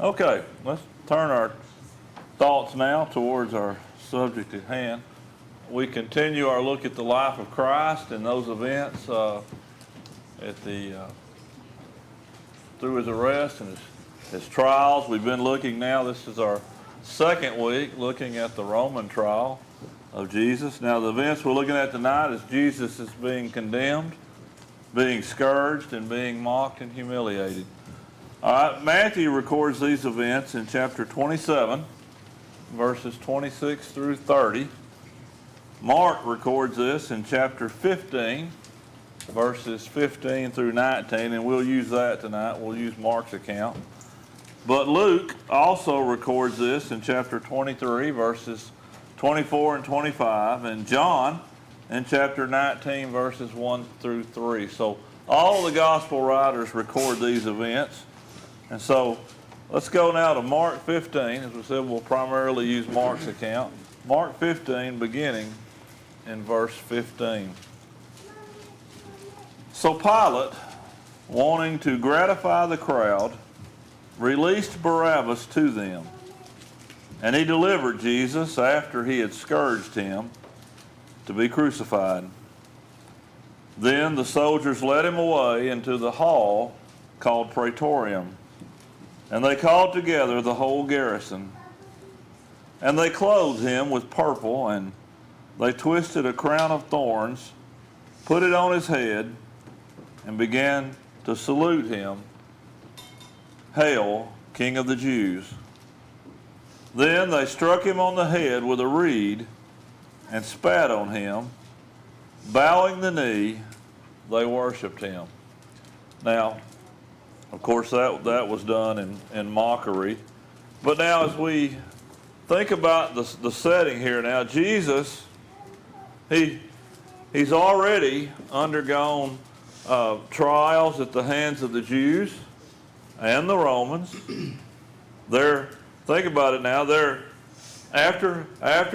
Okay, let's turn our thoughts now towards our subject at hand. We continue our look at the life of Christ and those events through his arrest and his trials. We've been looking now, this is our second week, looking at the Roman trial of Jesus. Now the events we're looking at tonight is Jesus is being condemned, being scourged, and being mocked and humiliated. All right, Matthew records these events in chapter 27, verses 26 through 30. Mark records this in chapter 15, verses 15 through 19, and we'll use that tonight. We'll use Mark's account. But Luke also records this in chapter 23, verses 24 and 25, and John in chapter 19, verses 1 through 3. So all the gospel writers record these events. And so let's go now to Mark 15. As we said, we'll primarily use Mark's account. Mark 15, beginning in verse 15. So Pilate, wanting to gratify the crowd, released Barabbas to them. And he delivered Jesus, after he had scourged him, to be crucified. Then the soldiers led him away into the hall called Praetorium. And they called together the whole garrison. And they clothed him with purple, and they twisted a crown of thorns, put it on his head, and began to salute him, "Hail, King of the Jews." Then they struck him on the head with a reed and spat on him. Bowing the knee, they worshipped him. Now, of course, that was done in mockery. But now as we think about the setting here now, Jesus, he's already undergone trials at the hands of the Jews and the Romans. Think about it now. After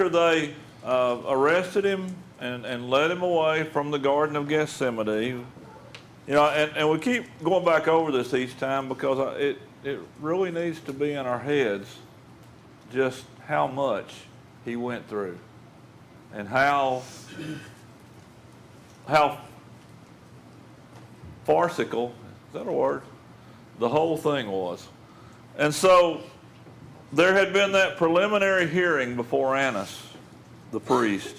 they arrested him and led him away from the Garden of Gethsemane. You know, and we keep going back over this each time because it really needs to be in our heads just how much he went through and how farcical, is that a word? The whole thing was. And so there had been that preliminary hearing before Annas, the priest.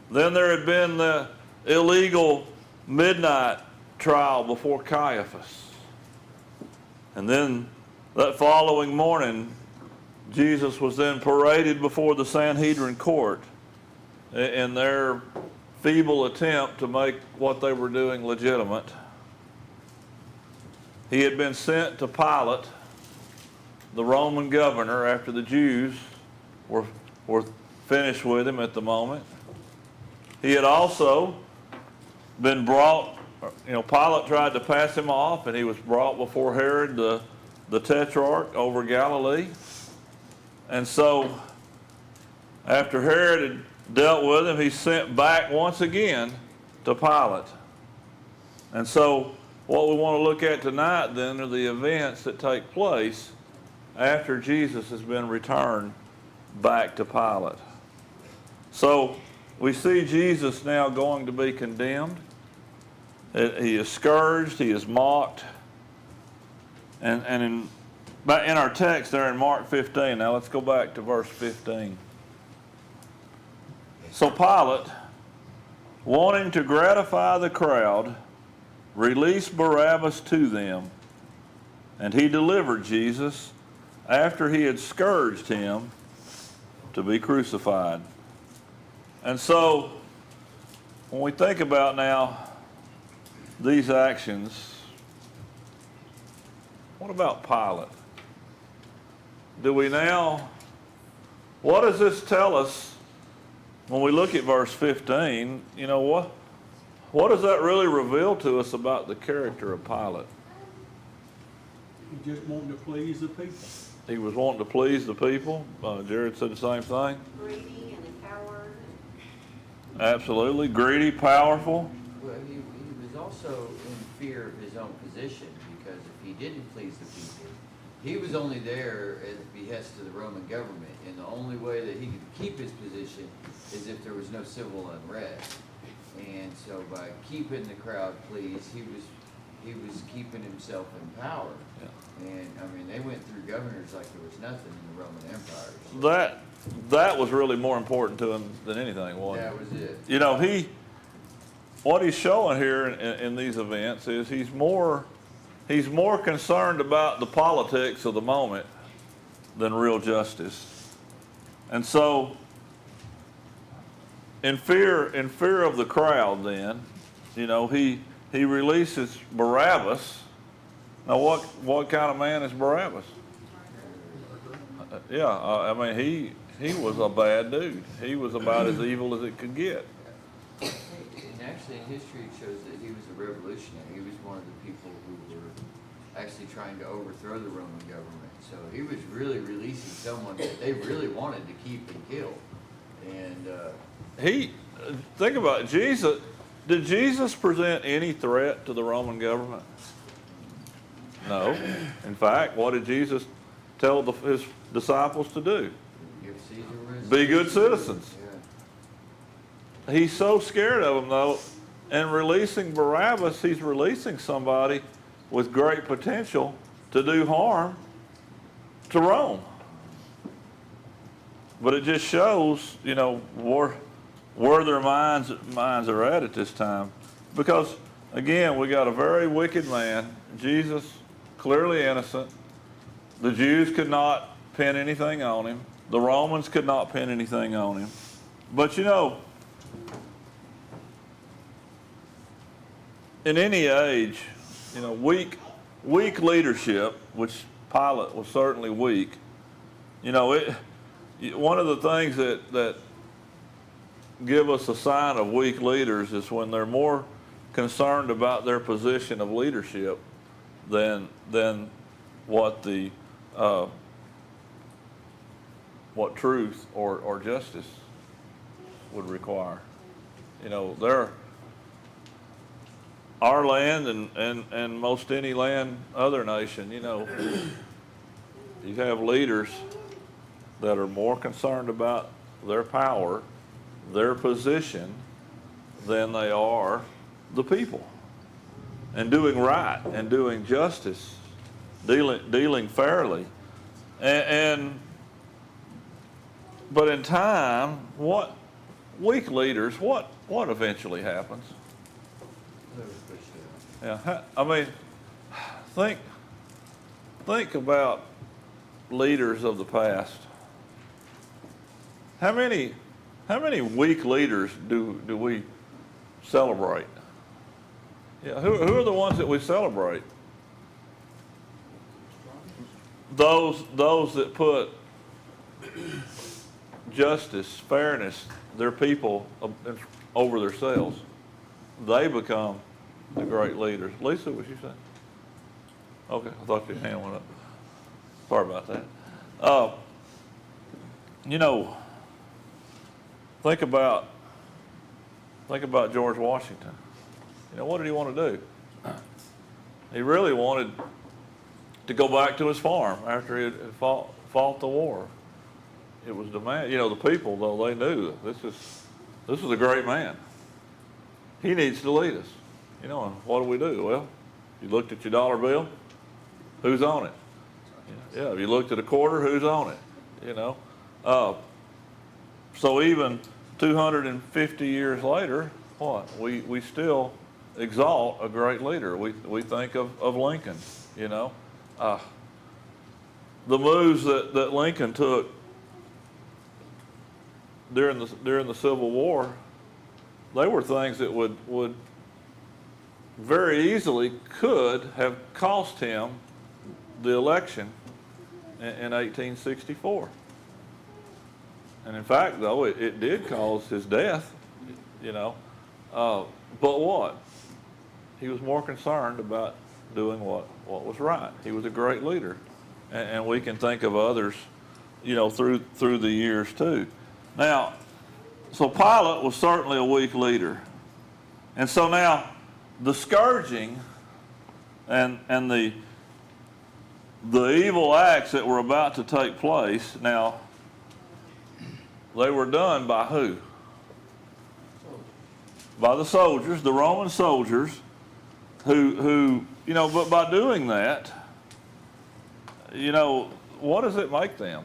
Then there had been the illegal midnight trial before Caiaphas. And then that following morning, Jesus was then paraded before the Sanhedrin court in their feeble attempt to make what they were doing legitimate. He had been sent to Pilate, the Roman governor, after the Jews were finished with him at the moment. He had also been brought, Pilate tried to pass him off, and he was brought before Herod, the tetrarch over Galilee. And so after Herod had dealt with him, he's sent back once again to Pilate. And so what we want to look at tonight then are the events that take place after Jesus has been returned back to Pilate. So we see Jesus now going to be condemned. He is scourged, he is mocked. And in our text there in Mark 15, now let's go back to verse 15. So Pilate, wanting to gratify the crowd, released Barabbas to them, and he delivered Jesus, after he had scourged him, to be crucified. And so, when we think about now these actions, what about Pilate? What does this tell us when we look at verse 15? You know, what does that really reveal to us about the character of Pilate? He just wanted to please the people. He was wanting to please the people. Jared said the same thing. Greedy and empowered. Absolutely. Greedy, powerful. Well, he was also in fear of his own position, because if he didn't please the people, he was only there at the behest of the Roman government, and the only way that he could keep his position is if there was no civil unrest. And so by keeping the crowd pleased, he was keeping himself in power. Yeah. And I mean, they went through governors like there was nothing in the Roman Empire. So That was really more important to him than anything, wasn't it? that was it. You know, what he's showing here in these events is he's more concerned about the politics of the moment than real justice. And so, in fear of the crowd, then, you know, he releases Barabbas. Now, what kind of man is Barabbas? I mean, he was a bad dude. He was about as evil as it could get. And actually, in history, it shows that he was a revolutionary. He was one of the people who were actually trying to overthrow the Roman government. So he was really releasing someone that they really wanted to keep and kill. And Think about it. Jesus. Did Jesus present any threat to the Roman government? No. In fact, what did Jesus tell his disciples to do? give Caesar what is Be good citizens. Yeah. He's so scared of them, though, and releasing Barabbas, he's releasing somebody with great potential to do harm to Rome. But it just shows, you know, where their minds are at this time. Because, again, we got a very wicked man, Jesus, clearly innocent. The Jews could not pin anything on him. The Romans could not pin anything on him. But, you know, in any age, you know, weak leadership, which Pilate was certainly weak, you know, one of the things that give us a sign of weak leaders is when they're more concerned about their position of leadership than what what truth or justice would require. You know, our land and most any land, other nation, you know, you have leaders that are more concerned about their power, their position, than they are the people. And doing right and doing justice, dealing fairly. But in time, what weak leaders, what eventually happens? Yeah, I mean, think about leaders of the past. How many weak leaders do we celebrate? Yeah, who are the ones that we celebrate? Those that put justice, fairness, their people over themselves. They become the great leaders. Lisa, what you say? Okay, I thought your hand went up. Sorry about that. You know, think about George Washington. You know, what did he want to do? He really wanted to go back to his farm after he had fought the war. It was demand. You know, the people, though, they knew this is a great man. He needs to lead us. You know, and what do? Well, you looked at your dollar bill. Who's on it? Yeah, if you looked at a quarter, who's on it? You know. So even 250 years later, what? We still exalt a great leader. We think of Lincoln, you know. The moves that Lincoln took during the Civil War, they were things that would very easily could have cost him the election in 1864. And in fact, though, it did cause his death, you know. But what? He was more concerned about doing what was right. He was a great leader. And we can think of others, you know, through the years too. Now, so Pilate was certainly a weak leader. And so now the scourging and the the evil acts that were about to take place, now, they were done by who? By the soldiers, the Roman soldiers, who but by doing that, what does it make them?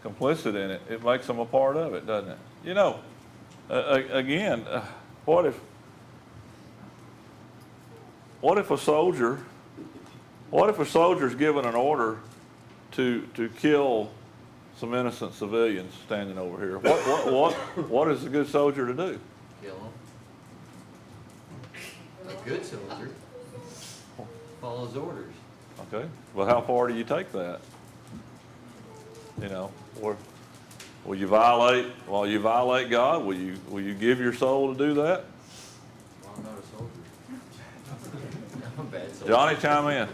Complicit in it. It makes them a part of it, doesn't it? Again, what if a soldier's given an order to kill some innocent civilians standing over here? What is a good soldier to do? Kill them. A good soldier follows orders. Okay. Well, how far do you take that? Or will you violate God? Will you give your soul to do that? Well, I'm not a soldier. I'm a bad soldier. Johnny, chime in.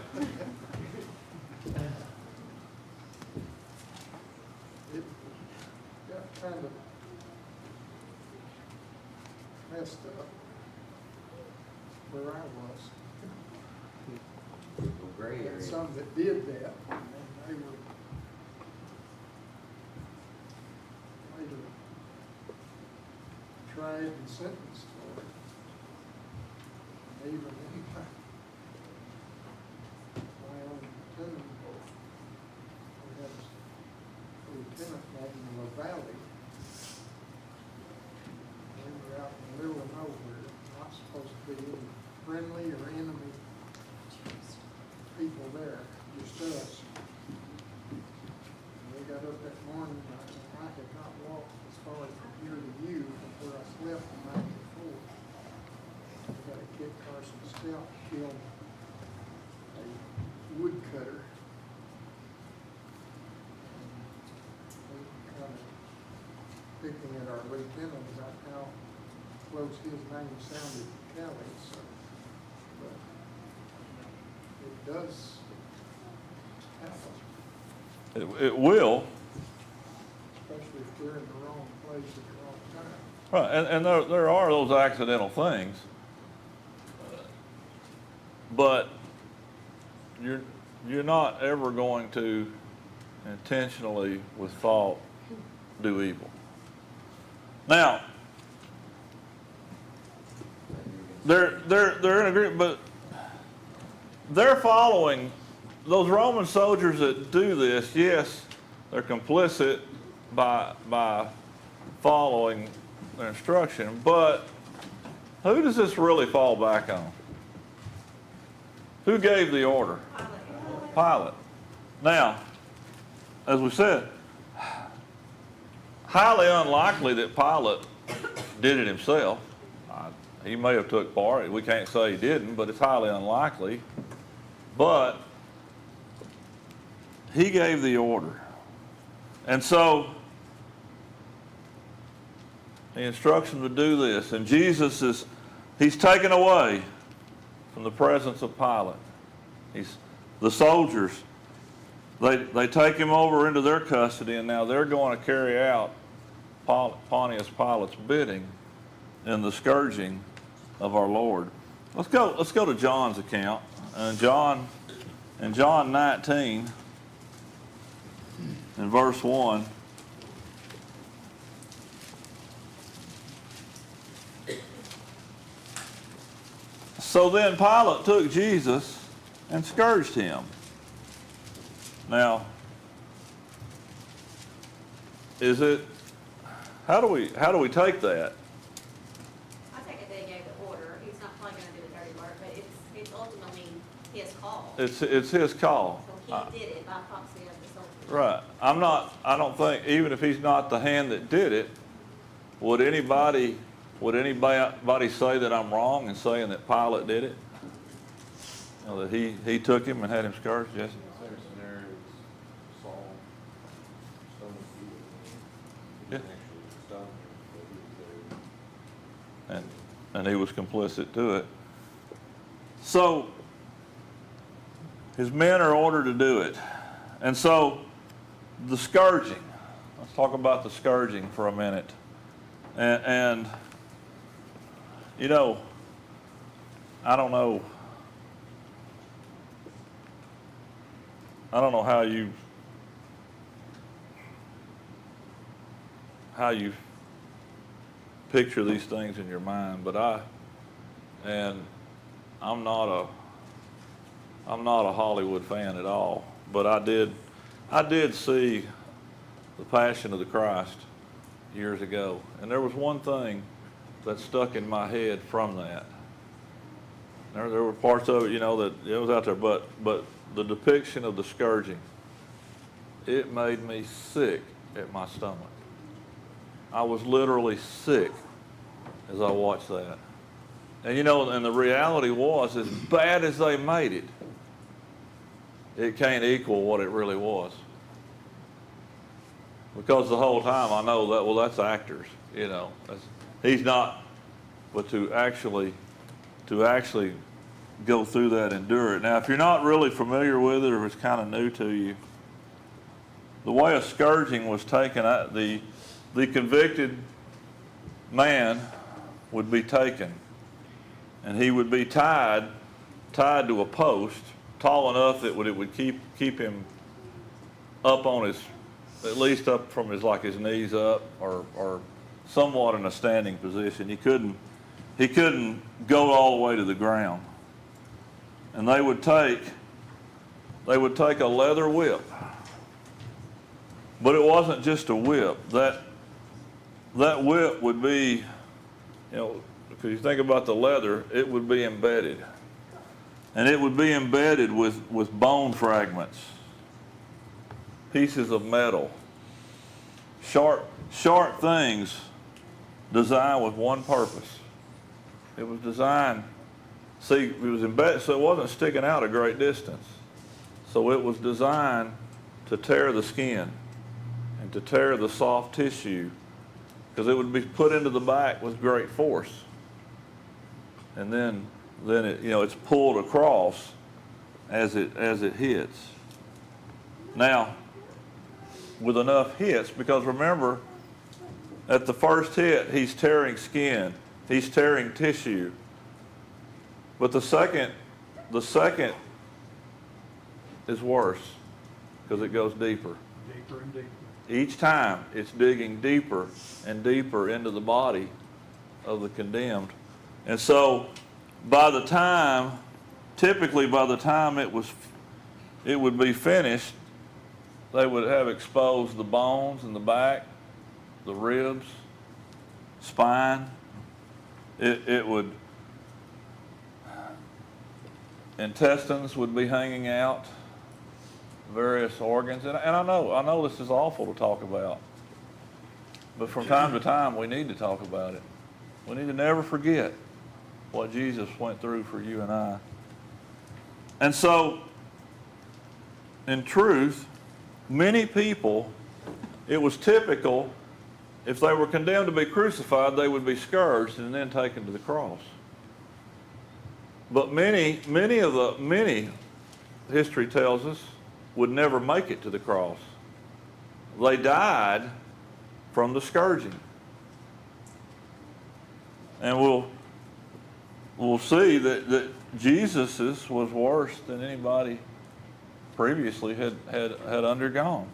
It got kind of messed up where I was. Gray area. And some that did that, and they were later tried and sentenced for it. And even in my own lieutenant, we had a lieutenant named LaValle. We were out in the middle of nowhere, not supposed to be any friendly or enemy people there, just us. And we got up that morning, I had not walked as far as from here to you from where I slept the night before. We got a Kit Carson scout killed a woodcutter. And we kind of picking at our lieutenant about how close his name sounded to Kelly's, so, but it does happen, It will. especially if we're in the wrong place at the wrong time. Right, and there are those accidental things, but you're not ever going to intentionally, with fault, do evil. Now, they're in agreement, but they're following those Roman soldiers that do this. Yes, they're complicit by following their instruction, but who does this really fall back on? Who gave the order? Pilate. Now, as we said, highly unlikely that Pilate did it himself. He may have took part. We can't say he didn't, but it's highly unlikely. But he gave the order. And so he instructs them to do this. And he's taken away from the presence of Pilate. The soldiers, they take him over into their custody, and now they're going to carry out Pontius Pilate's bidding in the scourging of our Lord. Let's go to John's account. In John 19, in verse 1. So then Pilate took Jesus and scourged him. Now, how do we take that? I take it they gave the order. He's not probably gonna do the dirty work, but it's ultimately his call. It's his call. So he did it by proxy of the soldiers. Right. I don't think, even if he's not the hand that did it, would anybody say that I'm wrong in saying that Pilate did it? That he took him and had him scourged, Jesse? Same scenario as Saul, stoned Yeah. Actually stoned him, but he was there. And he was complicit to it. So his men are ordered to do it. And so the scourging, let's talk about the scourging for a minute. And I don't know I don't know how you picture these things in your mind, but I'm not a Hollywood fan at all, but I did see The Passion of the Christ years ago, and there was one thing that stuck in my head from that. There were parts of it, that it was out there, but the depiction of the scourging, it made me sick at my stomach. I was literally sick as I watched that. And and the reality was, as bad as they made it, it can't equal what it really was. Because the whole time I know that, well, that's actors, he's not, but to actually go through that, endure it. Now, if you're not really familiar with it, or it's kind of new to you, the way a scourging was taken, the convicted man would be taken, and he would be tied to a post tall enough that it would keep him up on his, at least up from his knees up, or somewhat in a standing position. He couldn't go all the way to the ground. And they would take a leather whip. But it wasn't just a whip. That whip would be, because you think about the leather, it would be embedded. And it would be embedded with bone fragments, pieces of metal, sharp things designed with one purpose. It was designed, it was embedded, so it wasn't sticking out a great distance. So it was designed to tear the skin and to tear the soft tissue, because it would be put into the back with great force. And then it, it's pulled across as it hits. Now, with enough hits, because remember, at the first hit, he's tearing skin, he's tearing tissue. But the second is worse, because it goes deeper. Deeper and deeper. Each time, it's digging deeper and deeper into the body of the condemned. And so, typically by the time it would be finished, they would have exposed the bones in the back, the ribs, spine. Intestines would be hanging out, various organs. And I know this is awful to talk about, but from time to time we need to talk about it. We need to never forget what Jesus went through for you and I. And so, in truth, many people, it was typical, if they were condemned to be crucified, they would be scourged and then taken to the cross. But many, history tells us, would never make it to the cross. They died from the scourging. And we'll see that Jesus's was worse than anybody previously had undergone.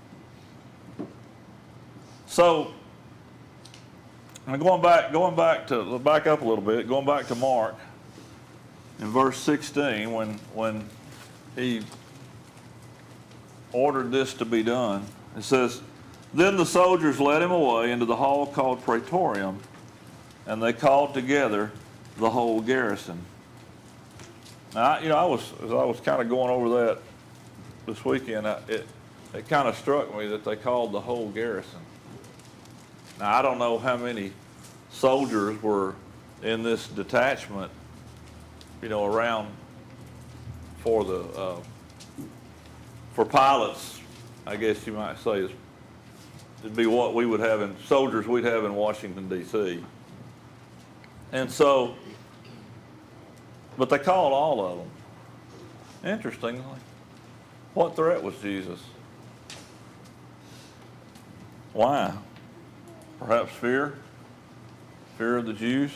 So, and going back up a little bit, going back to Mark, in verse 16, when he ordered this to be done, it says, "Then the soldiers led him away into the hall called Praetorium, and they called together the whole garrison." Now, as I was kind of going over that this weekend, it kind of struck me that they called the whole garrison. Now, I don't know how many soldiers were in this detachment, around for pilots, I guess you might say, it'd be what we would have soldiers we'd have in Washington, D.C. And so, but they called all of them. Interestingly, what threat was Jesus? Why? Perhaps fear? Fear of the Jews?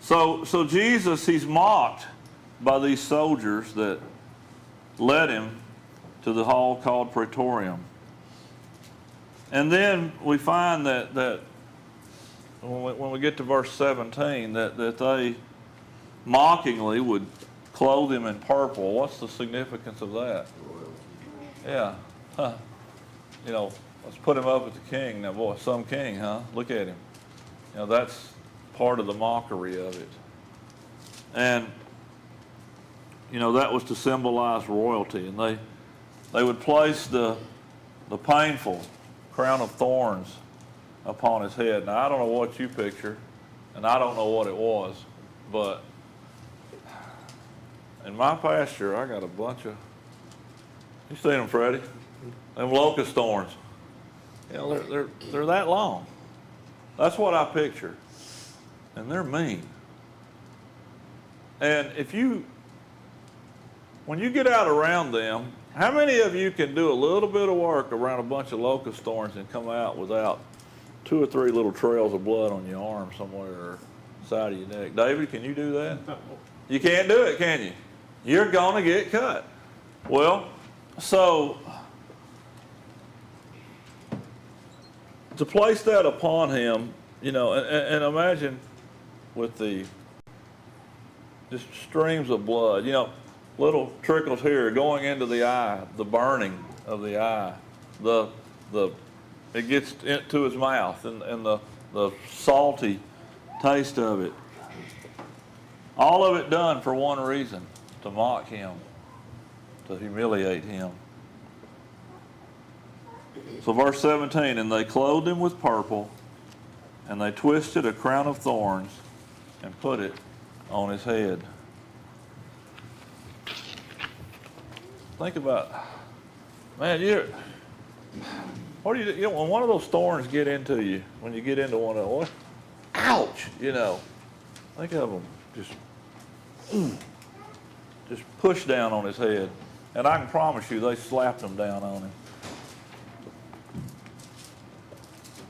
So Jesus, he's mocked by these soldiers that led him to the hall called Praetorium. And then we find that when we get to verse 17, that they mockingly would clothe him in purple. What's the significance of that? Yeah. Huh. You know, let's put him up as the king. Now, boy, some king, huh? Look at him. You know, that's part of the mockery of it. And, you know, that was to symbolize royalty. And they would place the painful crown of thorns upon his head. Now, I don't know what you picture, and I don't know what it was, but in my pasture, I got a bunch of, you seen them, Freddie? Them locust thorns. You know, they're that long. That's what I picture. And they're mean. And when you get out around them, how many of you can do a little bit of work around a bunch of locust thorns and come out without 2 or 3 little trails of blood on your arm somewhere or side of your neck? David, can you do that? No. You can't do it, can you? You're going to get cut. Well, so to place that upon him, you know, and imagine with the just streams of blood, you know, little trickles here going into the eye, the burning of the eye, it gets into his mouth and the salty taste of it. All of it done for one reason, to mock him, to humiliate him. So verse 17, and they clothed him with purple, and they twisted a crown of thorns and put it on his head. Think about, man, what do you know, when one of those thorns get into you, when you get into one of those, ouch, you know, think of them just push down on his head. And I can promise you they slapped him down on him.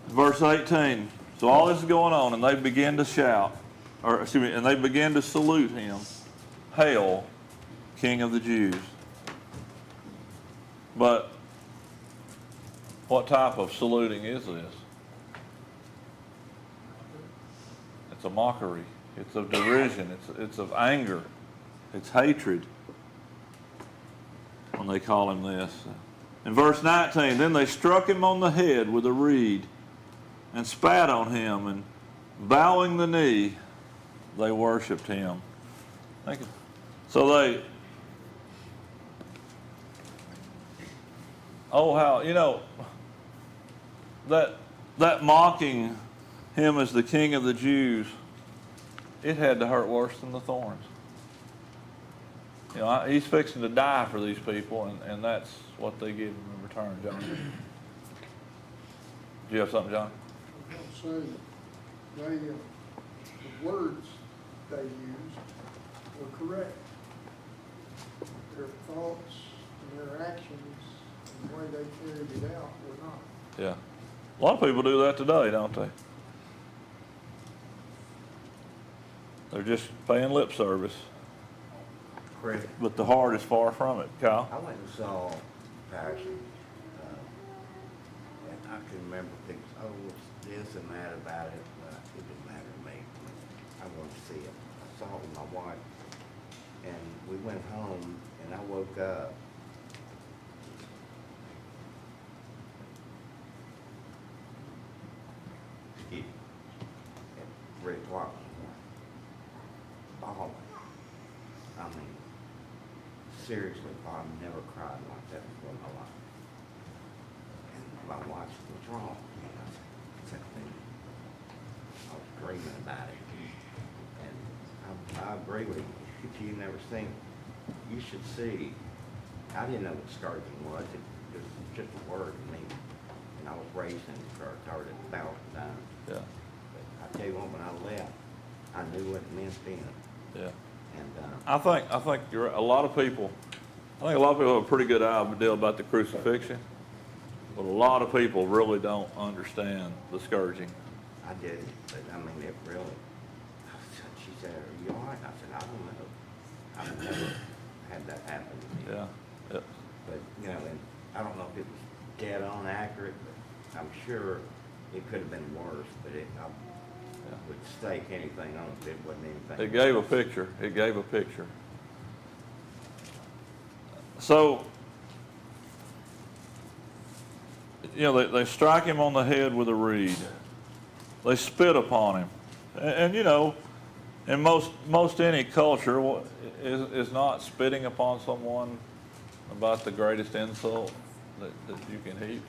Verse 18, so all this is going on, and they begin to shout, and they begin to salute him, Hail, King of the Jews. But what type of saluting is this? It's a mockery. It's of derision. It's of anger. It's hatred when they call him this. In verse 19, then they struck him on the head with a reed and spat on him, and bowing the knee, they worshipped him. So how, you know, that mocking him as the King of the Jews, it had to hurt worse than the thorns. You know, he's fixing to die for these people, and that's what they give him in return, John. Do you have something, John? I was going to say, the words they used were correct. Their thoughts and their actions and the way they carried it out were not. Yeah. A lot of people do that today, don't they? They're just paying lip service. Chris, But the heart is far from it, Kyle. I went and saw Passion, and I can remember things, oh, this and that about it, but it didn't matter to me. I wanted to see it. I saw it with my wife, and we went home, and I woke up. At 3 o'clock in the morning, bawling. I mean, seriously, I've never cried like that before in my life. And my wife said, what's wrong? And I said, I was dreaming about it. And I agree with you. If you've never seen it, you should see. I didn't know what scourging was. It was just a word to me. And I was raised in church. I heard it about time. Yeah. But I tell you what, when I left, I knew what it meant then. Yeah. And I think you're a lot of people have a pretty good idea about the crucifixion, but a lot of people really don't understand the scourging. I did, but I mean, it really, she said, are you all right? I said, I don't know. I've never had that happen to me. Yeah. Yeah. But, you know, and I don't know if it was dead on accurate, but I'm sure it could have been worse, but I would stake anything on it, it wasn't anything. It gave a picture. It gave a picture. So, you know, they strike him on the head with a reed. They spit upon him. And you know, in most any culture is not spitting upon someone about the greatest insult that you can heap.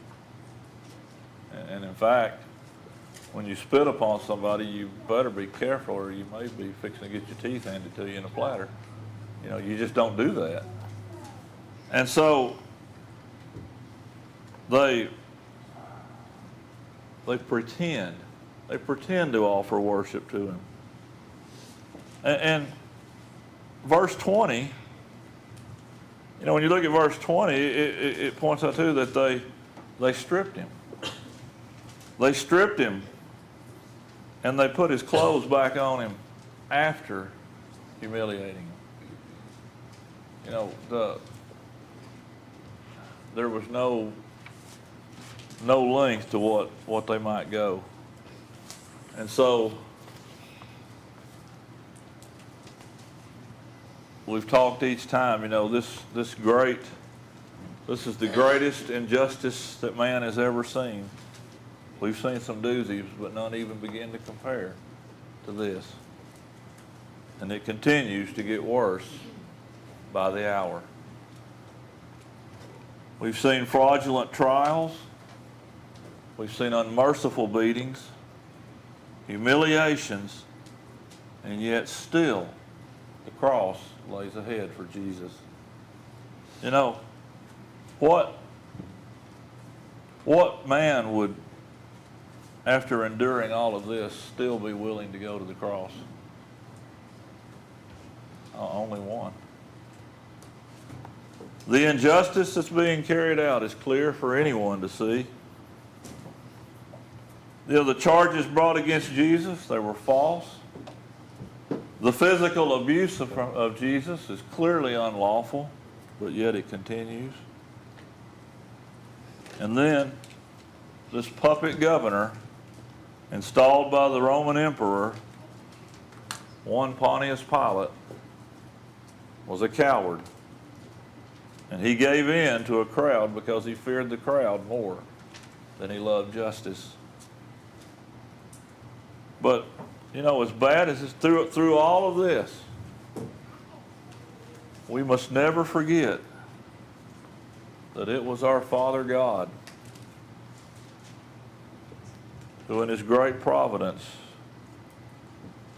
And in fact, when you spit upon somebody, you better be careful, or you may be fixing to get your teeth handed to you in a platter. You know, you just don't do that. And so they pretend to offer worship to him. And verse 20, you know, when you look at verse 20, it points out too that they stripped him. They stripped him, and they put his clothes back on him after humiliating him. You know, there was no length to what they might go. And so we've talked each time, you know, this is the greatest injustice that man has ever seen. We've seen some doozies, but none even begin to compare to this. And it continues to get worse by the hour. We've seen fraudulent trials. We've seen unmerciful beatings, humiliations, and yet still the cross lays ahead for Jesus. You know, what man would, after enduring all of this, still be willing to go to the cross? Only one. The injustice that's being carried out is clear for anyone to see. You know, the charges brought against Jesus, they were false. The physical abuse of Jesus is clearly unlawful, but yet it continues. And then this puppet governor, installed by the Roman emperor, one Pontius Pilate, was a coward. And he gave in to a crowd because he feared the crowd more than he loved justice. But, you know, as bad as it's through all of this, we must never forget that it was our Father God who in his great providence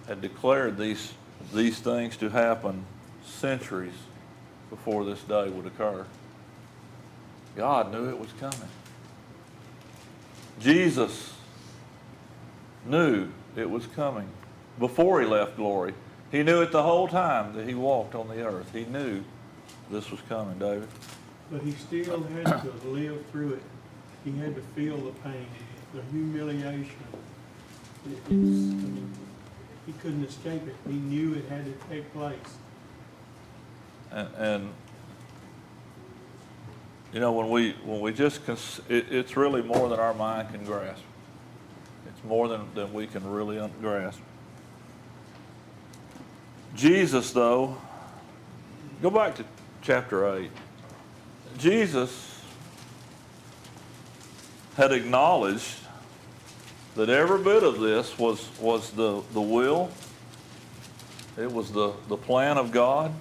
had declared these things to happen centuries before this day would occur. God knew it was coming. Jesus knew it was coming before he left glory. He knew it the whole time that he walked on the earth. He knew this was coming, David. But he still had to live through it. He had to feel the pain, the humiliation. I mean, he couldn't escape it. He knew it had to take place. And you know, when we just it's really more than our mind can grasp. It's more than we can really grasp. Jesus, though, go back to chapter 8. Jesus had acknowledged that every bit of this was the will. It was the plan of God.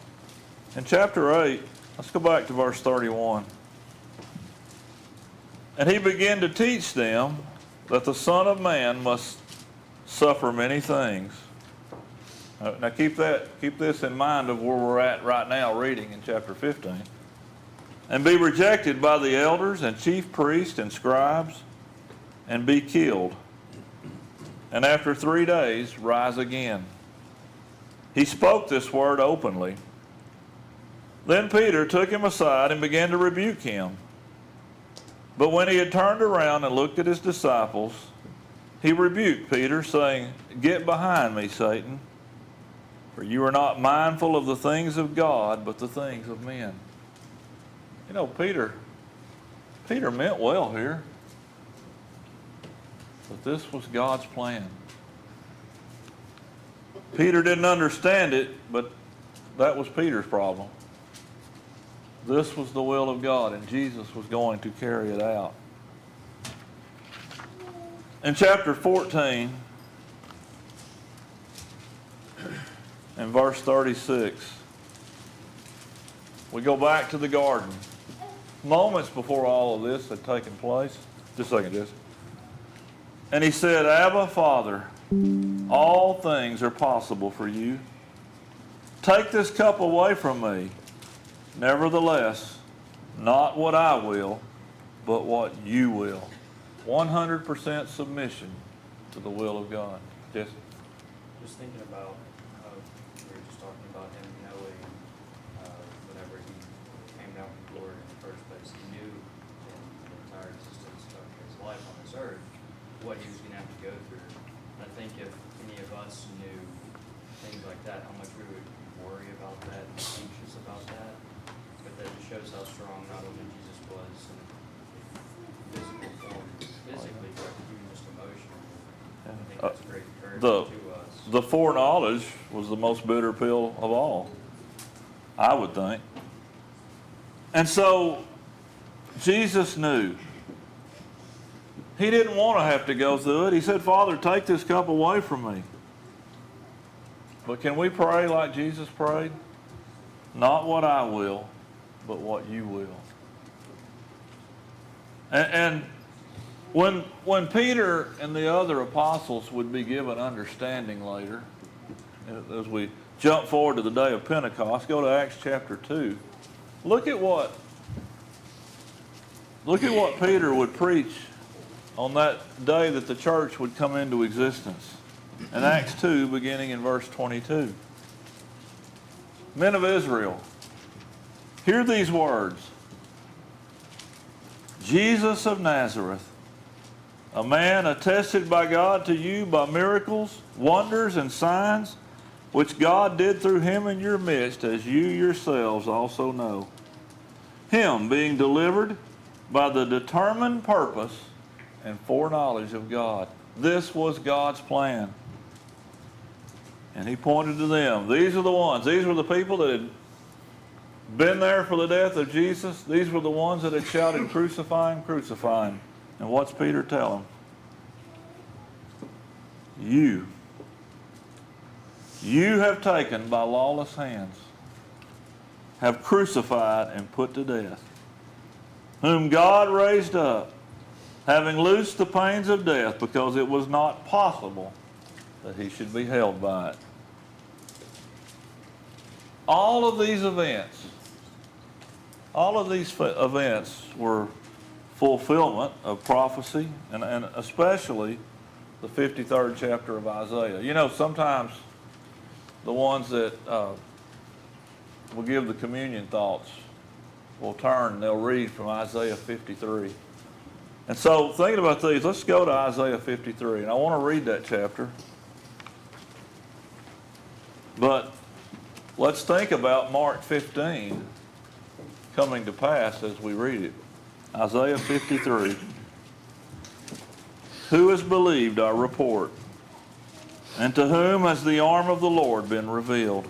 In chapter 8, let's go back to verse 31. And he began to teach them that the Son of Man must suffer many things. Now keep this in mind of where we're at right now reading in chapter 15. And be rejected by the elders and chief priests and scribes, and be killed. And after 3 days rise again. He spoke this word openly. Then Peter took him aside and began to rebuke him. But when he had turned around and looked at his disciples, he rebuked Peter, saying, "Get behind me, Satan, for you are not mindful of the things of God, but the things of men." You know, Peter meant well here. But this was God's plan. Peter didn't understand it, but that was Peter's problem. This was the will of God, and Jesus was going to carry it out. In chapter 14, in verse 36, we go back to the garden. Moments before all of this had taken place. Just a second, Jesse. And he said, Abba, Father, all things are possible for you. Take this cup away from me. Nevertheless, not what I will, but what you will. 100% submission to the will of God. Jesse? Just thinking about, we were just talking about him, Noah, whenever he came down from glory in the first place, he knew in the entire existence of his life on this earth what he was going to have to go through. And I think if any of us knew things like that, how much we would worry about that and be anxious about that. But that just shows how strong not only Jesus was in physical form, physically, but even just emotionally. I think that's great encouragement to us. The foreknowledge was the most bitter pill of all, I would think. And so Jesus knew. He didn't want to have to go through it. He said, Father, take this cup away from me. But can we pray like Jesus prayed? Not what I will, but what you will. And when Peter and the other apostles would be given understanding later, as we jump forward to the day of Pentecost, go to Acts chapter 2. Look at what Peter would preach on that day that the church would come into existence. In Acts 2, beginning in verse 22. Men of Israel, hear these words. Jesus of Nazareth, a man attested by God to you by miracles, wonders, and signs, which God did through him in your midst, as you yourselves also know. Him being delivered by the determined purpose and foreknowledge of God. This was God's plan. And he pointed to them. These are the ones. These were the people that had been there for the death of Jesus. These were the ones that had shouted, crucify him, crucify him. And what's Peter tell them? You have taken by lawless hands, have crucified and put to death, whom God raised up, having loosed the pains of death, because it was not possible that he should be held by it. All of these events were fulfillment of prophecy, and especially the 53rd chapter of Isaiah. You know, sometimes the ones that will give the communion thoughts will turn and they'll read from Isaiah 53. And so, thinking about these, let's go to Isaiah 53. And I want to read that chapter. But let's think about Mark 15 coming to pass as we read it. Isaiah 53. Who has believed our report? And to whom has the arm of the Lord been revealed?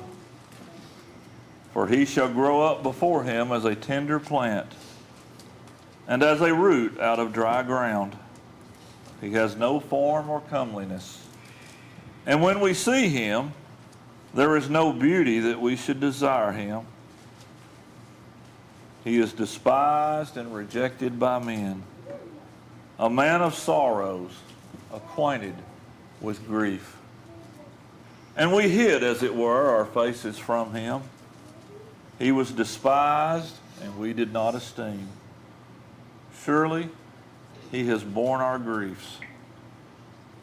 For he shall grow up before him as a tender plant, and as a root out of dry ground. He has no form or comeliness. And when we see him, there is no beauty that we should desire him. He is despised and rejected by men, a man of sorrows, acquainted with grief. And we hid, as it were, our faces from him. He was despised, and we did not esteem. Surely he has borne our griefs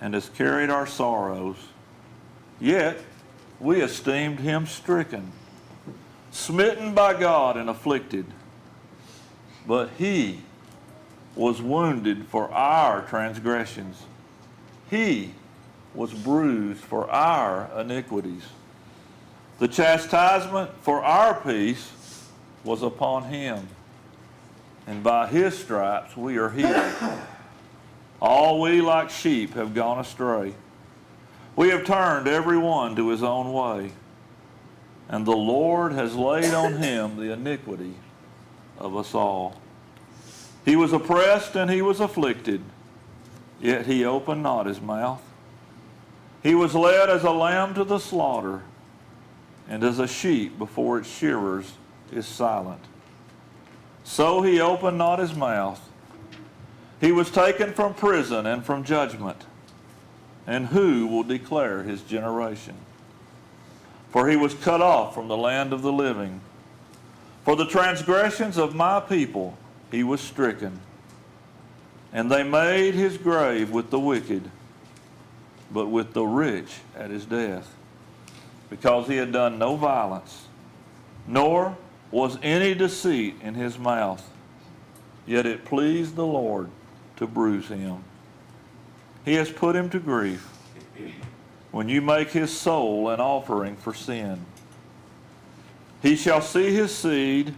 and has carried our sorrows. Yet we esteemed him stricken, smitten by God and afflicted. But he was wounded for our transgressions. He was bruised for our iniquities. The chastisement for our peace was upon him, and by his stripes we are healed. All we like sheep have gone astray. We have turned every one to his own way, and the Lord has laid on him the iniquity of us all. He was oppressed and he was afflicted, yet he opened not his mouth. He was led as a lamb to the slaughter, and as a sheep before its shearers is silent, so he opened not his mouth. He was taken from prison and from judgment, and who will declare his generation? For he was cut off from the land of the living. For the transgressions of my people he was stricken, and they made his grave with the wicked, but with the rich at his death, because he had done no violence, nor was any deceit in his mouth. Yet it pleased the Lord to bruise him. He has put him to grief. When you make his soul an offering for sin, he shall see his seed,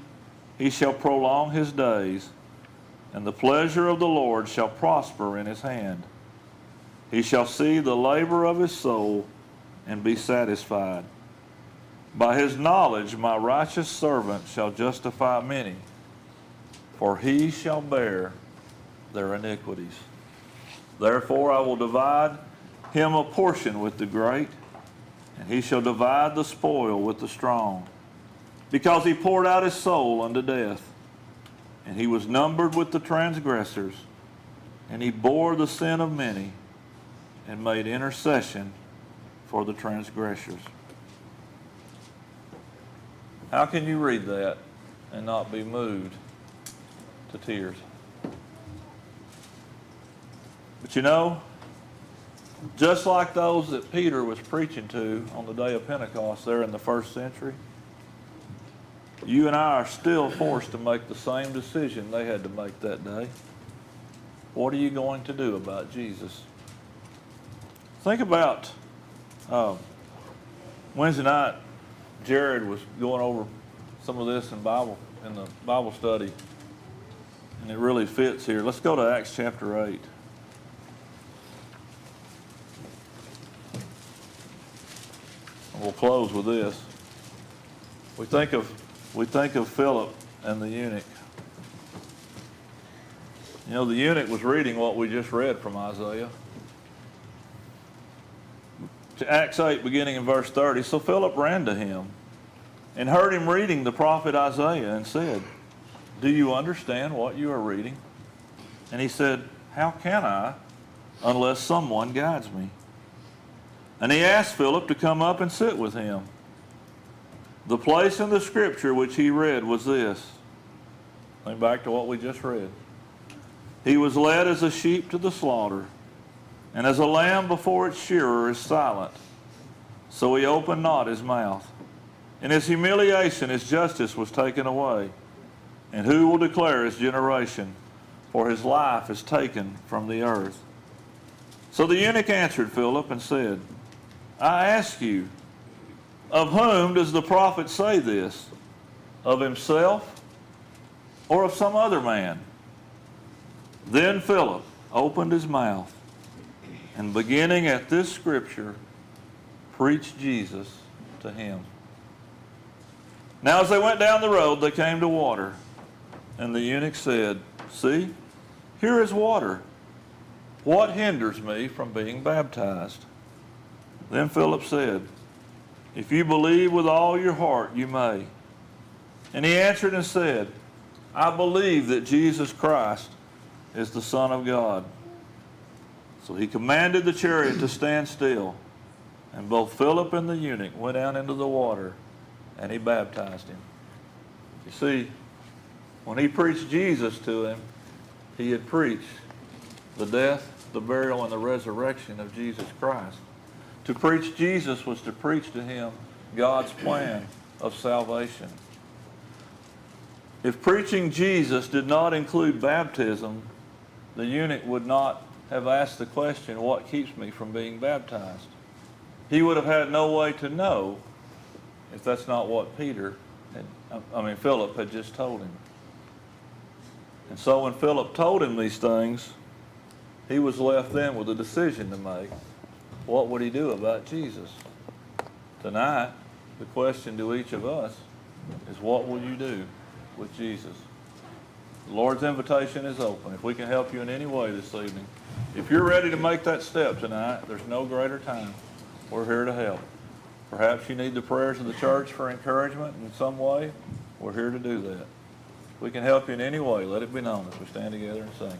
he shall prolong his days, and the pleasure of the Lord shall prosper in his hand. He shall see the labor of his soul and be satisfied. By his knowledge my righteous servant shall justify many, for he shall bear their iniquities. Therefore I will divide him a portion with the great, and he shall divide the spoil with the strong, because he poured out his soul unto death, and he was numbered with the transgressors, and he bore the sin of many, and made intercession for the transgressors. How can you read that and not be moved to tears? But you know, just like those that Peter was preaching to on the day of Pentecost there in the first century, you and I are still forced to make the same decision they had to make that day. What are you going to do about Jesus? Think about Wednesday night, Jared was going over some of this in the Bible study, and it really fits here. Let's go to Acts chapter 8. And we'll close with this. We think of Philip and the eunuch. You know, the eunuch was reading what we just read from Isaiah. To Acts 8, beginning in verse 30. So Philip ran to him and heard him reading the prophet Isaiah and said, "Do you understand what you are reading?" And he said, "How can I unless someone guides me?" And he asked Philip to come up and sit with him. The place in the scripture which he read was this. Think back to what we just read. He was led as a sheep to the slaughter, and as a lamb before its shearer is silent, so he opened not his mouth. In his humiliation his justice was taken away. And who will declare his generation? For his life is taken from the earth. So the eunuch answered Philip and said, I ask you, of whom does the prophet say this? Of himself or of some other man? Then Philip opened his mouth, and beginning at this scripture, preached Jesus to him. Now as they went down the road, they came to water. And the eunuch said, See, here is water. What hinders me from being baptized? Then Philip said, If you believe with all your heart, you may. And he answered and said, I believe that Jesus Christ is the Son of God. So he commanded the chariot to stand still, and both Philip and the eunuch went down into the water, and he baptized him. You see, when he preached Jesus to him, he had preached the death, the burial, and the resurrection of Jesus Christ. To preach Jesus was to preach to him God's plan of salvation. If preaching Jesus did not include baptism, the eunuch would not have asked the question, what keeps me from being baptized? He would have had no way to know if that's not what Philip had just told him. And so when Philip told him these things, he was left then with a decision to make. What would he do about Jesus? Tonight, the question to each of us is, what will you do with Jesus? The Lord's invitation is open. If we can help you in any way this evening, if you're ready to make that step tonight, there's no greater time. We're here to help. Perhaps you need the prayers of the church for encouragement in some way. We're here to do that. If we can help you in any way, let it be known as we stand together and sing.